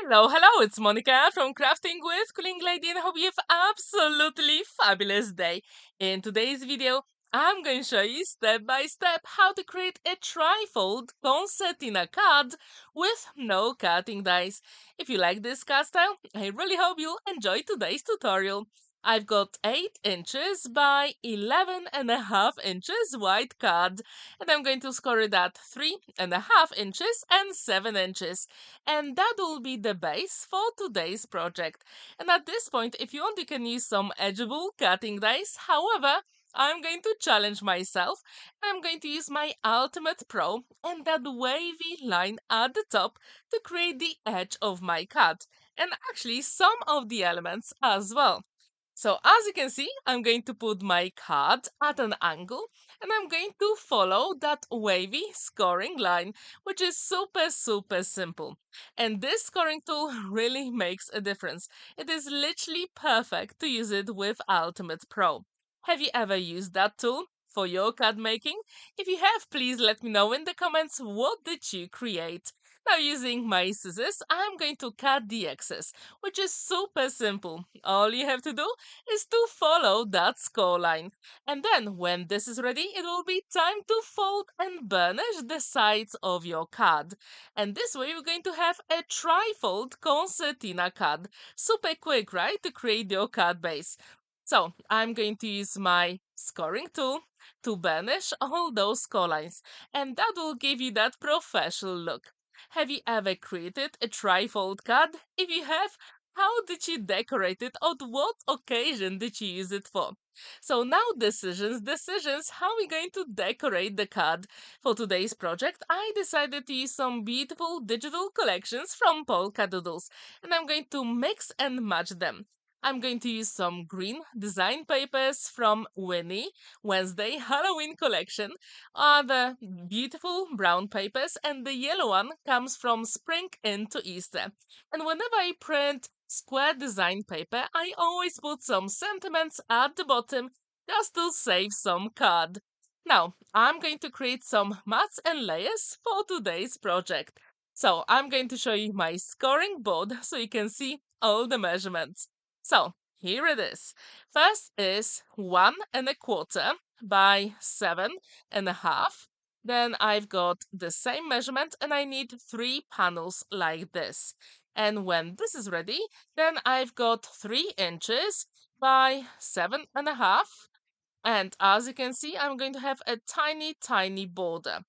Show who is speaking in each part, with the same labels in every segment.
Speaker 1: Hello, it's Monica from Crafting with Quilling Lady, and I hope you have absolutely fabulous day. In today's video, I'm going to show you step by step how to create a Trifold Concertina card with no cutting dies. If you like this card style, I really hope you'll enjoy today's tutorial. I've got 8 inches by 11.5 inches wide card, and I'm going to score it at 3.5 inches and 7 inches, and that will be the base for today's project. And at this point, if you want, you can use some edgeable cutting dies. However, I'm going to challenge myself. I'm going to use my Ultimate Pro and that wavy line at the top to create the edge of my cut, and actually some of the elements as well. So as you can see, I'm going to put my card at an angle, and I'm going to follow that wavy scoring line, which is super simple. And this scoring tool really makes a difference. It is literally perfect to use it with Ultimate Pro. Have you ever used that tool for your card making? If you have, please let me know in the comments what did you create. Now, using my scissors, I'm going to cut the excess, which is super simple. All you have to do is to follow that score line. And then when this is ready, it will be time to fold and burnish the sides of your card. And this way you're going to have a Trifold Concertina card. Super quick, right, to create your card base. So I'm going to use my scoring tool to burnish all those score lines, and that will give you that professional look. Have you ever created a trifold card? If you have, how did you decorate it? On what occasion did you use it for? So now decisions, how are we going to decorate the card? For today's project, I decided to use some beautiful digital collections from Polkadoodles, and I'm going to mix and match them. I'm going to use some green design papers from Winnie Wednesday Halloween collection, are the beautiful brown papers, and the yellow one comes from spring into Easter. And whenever I print square design paper, I always put some sentiments at the bottom just to save some card. Now, I'm going to create some mats and layers for today's project. So I'm going to show you my scoring board so you can see all the measurements. So here it is. First is 1.25 by 7.5. Then I've got the same measurement and I need 3 panels like this. And when this is ready, then I've got 3 inches by 7.5. And as you can see, I'm going to have a tiny border.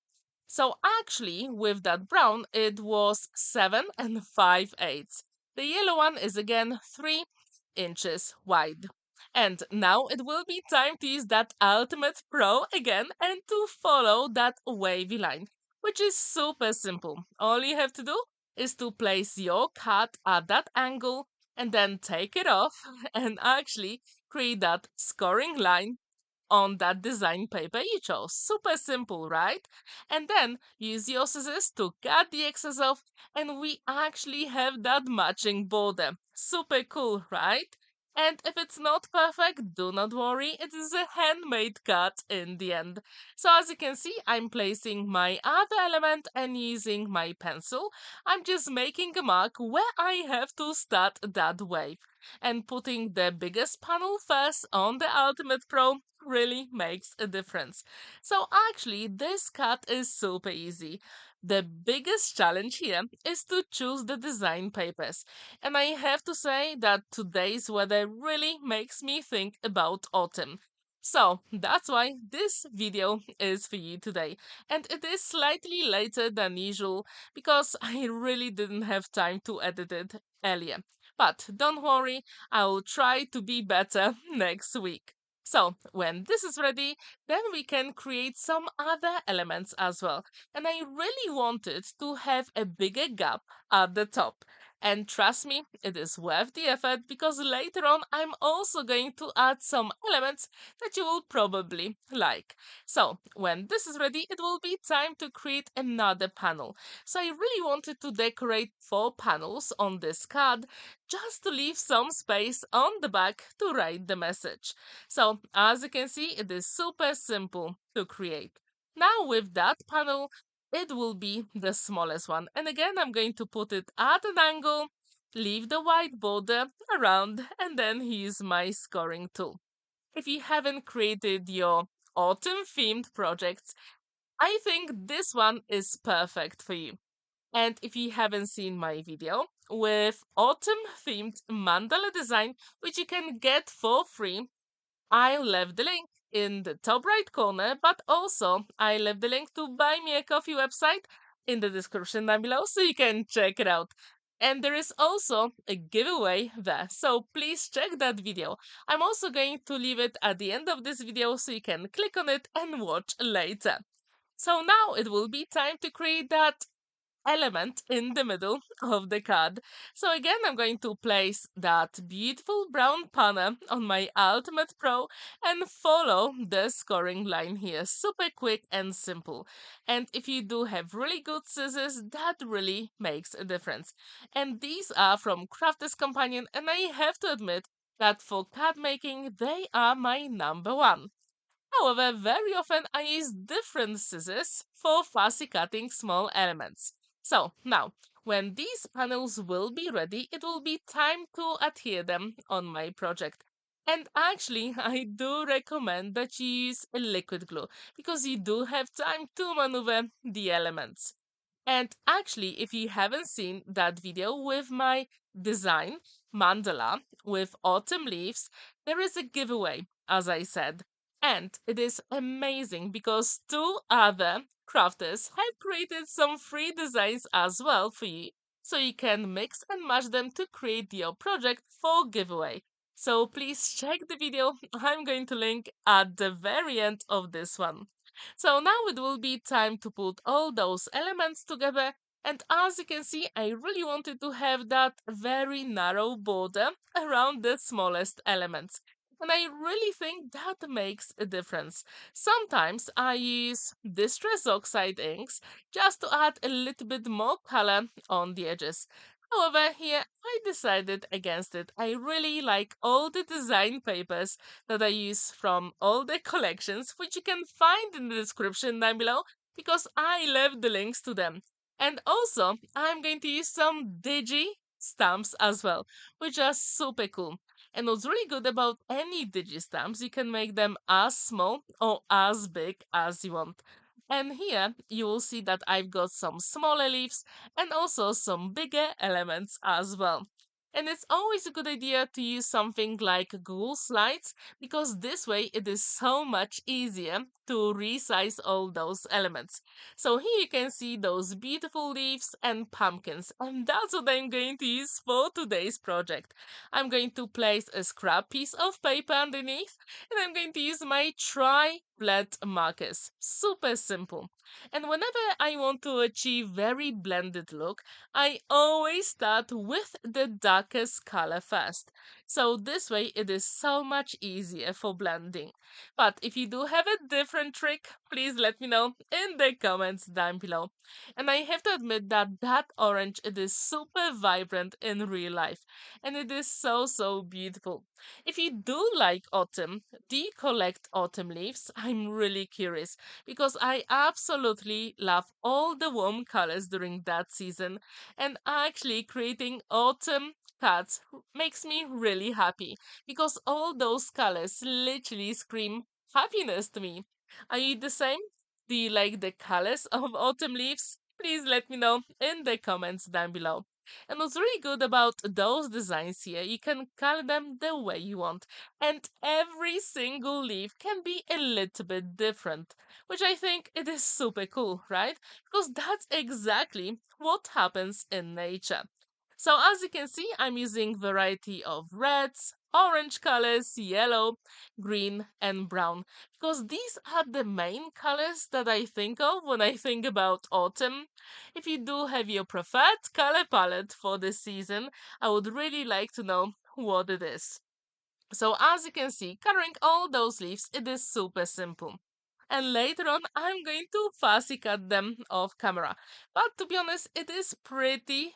Speaker 1: So actually, with that brown, it was 7.5/8. The yellow one is again 3 inches wide. And now it will be time to use that Ultimate Pro again and to follow that wavy line, which is super simple. All you have to do is to place your cut at that angle and then take it off and actually create that scoring line on that design paper you chose. Super simple, right? And then use your scissors to cut the excess off, and we actually have that matching border. Super cool, right? And if it's not perfect, do not worry, it is a handmade cut in the end. So as you can see, I'm placing my other element and using my pencil. I'm just making a mark where I have to start that wave. And putting the biggest panel first on the Ultimate Pro really makes a difference. So actually, this cut is super easy. The biggest challenge here is to choose the design papers. And I have to say that today's weather really makes me think about autumn. So that's why this video is for you today. And it is slightly later than usual because I really didn't have time to edit it earlier. But don't worry, I will try to be better next week. So when this is ready, then we can create some other elements as well. And I really wanted to have a bigger gap at the top. And trust me, it is worth the effort because later on I'm also going to add some elements that you will probably like. So when this is ready, it will be time to create another panel. So I really wanted to decorate 4 panels on this card just to leave some space on the back to write the message. So as you can see, it is super simple to create. Now with that panel, it will be the smallest one. And again, I'm going to put it at an angle leave the white border around, and then use my scoring tool. If you haven't created your autumn themed projects, I think this one is perfect for you. And if you haven't seen my video with autumn themed mandala design, which you can get for free, I left the link in the top right corner, but also I left the link to Buy Me a Coffee website in the description down below so you can check it out. And there is also a giveaway there, so please check that video. I'm also going to leave it at the end of this video so you can click on it and watch later. So now it will be time to create that element in the middle of the card. So again, I'm going to place that beautiful brown panel on my Ultimate Pro and follow the scoring line here. Super quick and simple. And if you do have really good scissors, that really makes a difference. And these are from Crafter's Companion, and I have to admit that for card making, they are my number one. However, very often I use different scissors for fussy cutting small elements. So now, when these panels will be ready, it will be time to adhere them on my project. And actually, I do recommend that you use a liquid glue because you do have time to maneuver the elements. And actually, if you haven't seen that video with my design mandala with autumn leaves, there is a giveaway, as I said. And it is amazing because two other crafters have created some free designs as well for you. So you can mix and match them to create your project for giveaway. So please check the video. I'm going to link at the very end of this one. So now it will be time to put all those elements together. And as you can see, I really wanted to have that very narrow border around the smallest elements. And I really think that makes a difference. Sometimes I use Distress Oxide inks just to add a little bit more color on the edges. However, here I decided against it. I really like all the design papers that I use from all the collections, which you can find in the description down below because I left the links to them. And also, I'm going to use some digi stamps as well, which are super cool. And what's really good about any digi stamps, you can make them as small or as big as you want. And here you will see that I've got some smaller leaves and also some bigger elements as well. And it's always a good idea to use something like Google Slides because this way it is so much easier to resize all those elements. So here you can see those beautiful leaves and pumpkins, and that's what I'm going to use for today's project. I'm going to place a scrap piece of paper underneath and I'm going to use my Tri-Blend markers. Super simple. And whenever I want to achieve very blended look, I always start with the darkest color first. So this way it is so much easier for blending. But if you do have a different trick, please let me know in the comments down below. And I have to admit that that orange, it is super vibrant in real life. And it is so beautiful. If you do like autumn, do you collect autumn leaves? I'm really curious because I absolutely love all the warm colors during that season, and actually creating autumn cards makes me really happy because all those colors literally scream happiness to me. Are you the same? Do you like the colors of autumn leaves? Please let me know in the comments down below. And what's really good about those designs here, you can color them the way you want. And every single leaf can be a little bit different, which I think it is super cool, right? Because that's exactly what happens in nature. So as you can see, I'm using variety of reds, orange colors, yellow, green, and brown because these are the main colors that I think of when I think about autumn. If you do have your preferred color palette for this season, I would really like to know what it is. So as you can see, coloring all those leaves, it is super simple. And later on, I'm going to fussy cut them off camera. But to be honest, it is pretty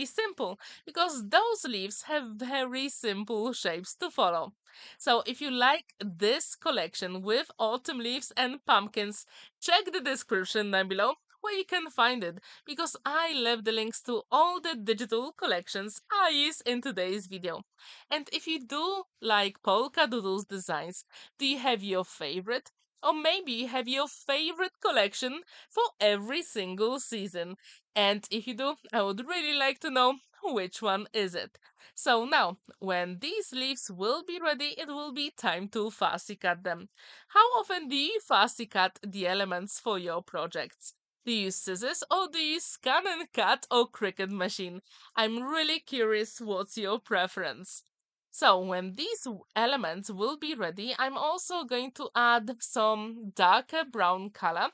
Speaker 1: simple because those leaves have very simple shapes to follow. So if you like this collection with autumn leaves and pumpkins, check the description down below where you can find it, because I left the links to all the digital collections I use in today's video. And if you do like Polkadoodles designs, do you have your favorite? Or maybe you have your favorite collection for every single season. And if you do, I would really like to know which one is it. So now, when these leaves will be ready, it will be time to fussy cut them. How often do you fussy cut the elements for your projects? Do you use scissors or do you scan and cut or Cricut machine? I'm really curious what's your preference. So when these elements will be ready, I'm also going to add some darker brown color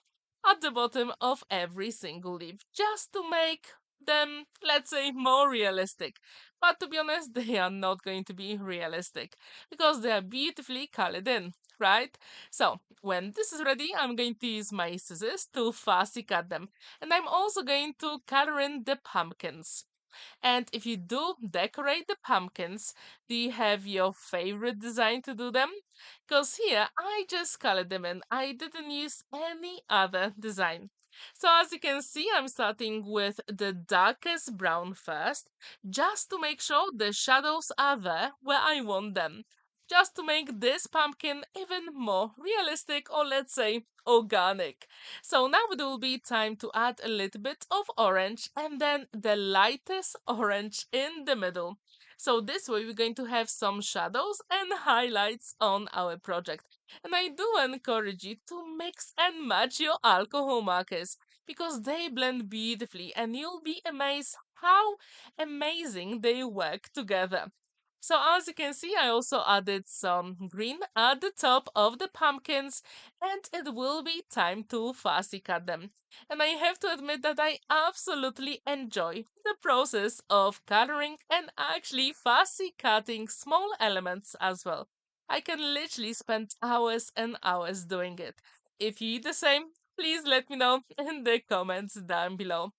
Speaker 1: at the bottom of every single leaf, just to make them, let's say, more realistic. But to be honest, they are not going to be realistic because they are beautifully colored in, right? So when this is ready, I'm going to use my scissors to fussy cut them. And I'm also going to color in the pumpkins. And if you do decorate the pumpkins, do you have your favorite design to do them? Because here I just colored them in. I didn't use any other design. So as you can see, I'm starting with the darkest brown first, just to make sure the shadows are there where I want them. Just to make this pumpkin even more realistic, or let's say organic. So now it will be time to add a little bit of orange and then the lightest orange in the middle. So this way we're going to have some shadows and highlights on our project. And I do encourage you to mix and match your alcohol markers because they blend beautifully and you'll be amazed how amazing they work together. So as you can see, I also added some green at the top of the pumpkins and it will be time to fussy cut them. And I have to admit that I absolutely enjoy the process of coloring and actually fussy cutting small elements as well. I can literally spend hours and hours doing it. If you do the same, please let me know in the comments down below.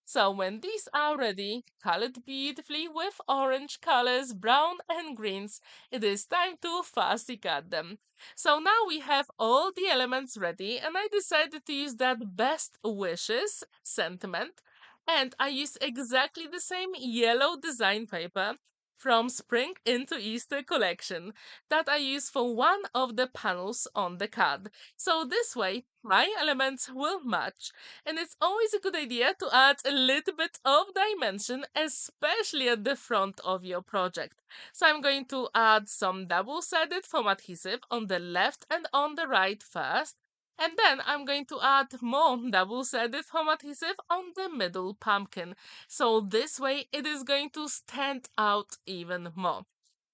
Speaker 1: So when these are ready, colored beautifully with orange colors, brown and greens, it is time to fussy cut them. So now we have all the elements ready and I decided to use that best wishes sentiment and I used exactly the same yellow design paper from Spring into Easter collection that I use for one of the panels on the card. So this way my elements will match and it's always a good idea to add a little bit of dimension, especially at the front of your project. So I'm going to add some double-sided foam adhesive on the left and on the right first. And then I'm going to add more double-sided foam adhesive on the middle pumpkin. So this way it is going to stand out even more.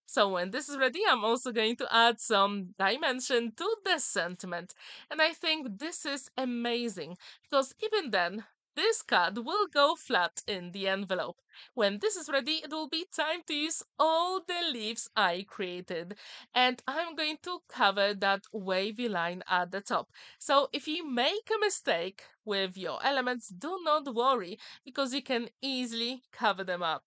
Speaker 1: So when this is ready, I'm also going to add some dimension to the sentiment. And I think this is amazing because even then, this card will go flat in the envelope. When this is ready, it will be time to use all the leaves I created. And I'm going to cover that wavy line at the top. So if you make a mistake with your elements, do not worry because you can easily cover them up.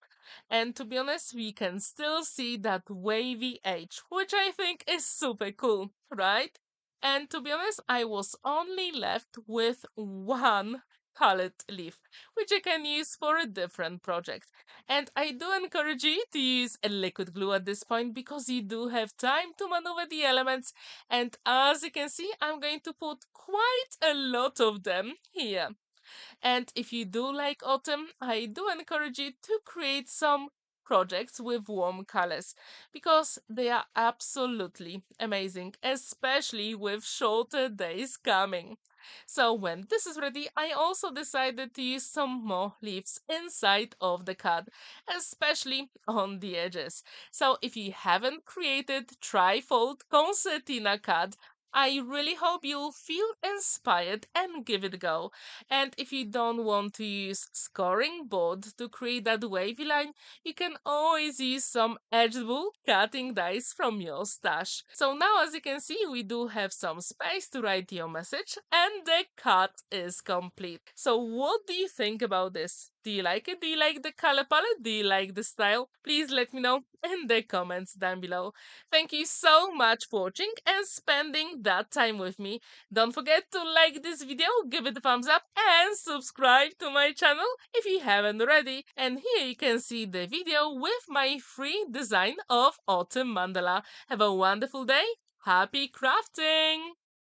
Speaker 1: And to be honest, we can still see that wavy edge, which I think is super cool, right? And to be honest, I was only left with one colored leaf, which I can use for a different project. And I do encourage you to use a liquid glue at this point because you do have time to maneuver the elements. And as you can see, I'm going to put quite a lot of them here. And if you do like autumn, I do encourage you to create some projects with warm colors because they are absolutely amazing, especially with shorter days coming. So when this is ready, I also decided to use some more leaves inside of the card, especially on the edges. So if you haven't created Trifold Concertina Card, I really hope you'll feel inspired and give it a go. And if you don't want to use scoring board to create that wavy line, you can always use some edgeable cutting dice from your stash. So now as you can see, we do have some space to write your message and the cut is complete. So what do you think about this? Do you like it? Do you like the color palette? Do you like the style? Please let me know in the comments down below. Thank you so much for watching and spending that time with me. Don't forget to like this video, give it a thumbs up and subscribe to my channel if you haven't already. And here you can see the video with my free design of Autumn Mandala. Have a wonderful day. Happy crafting!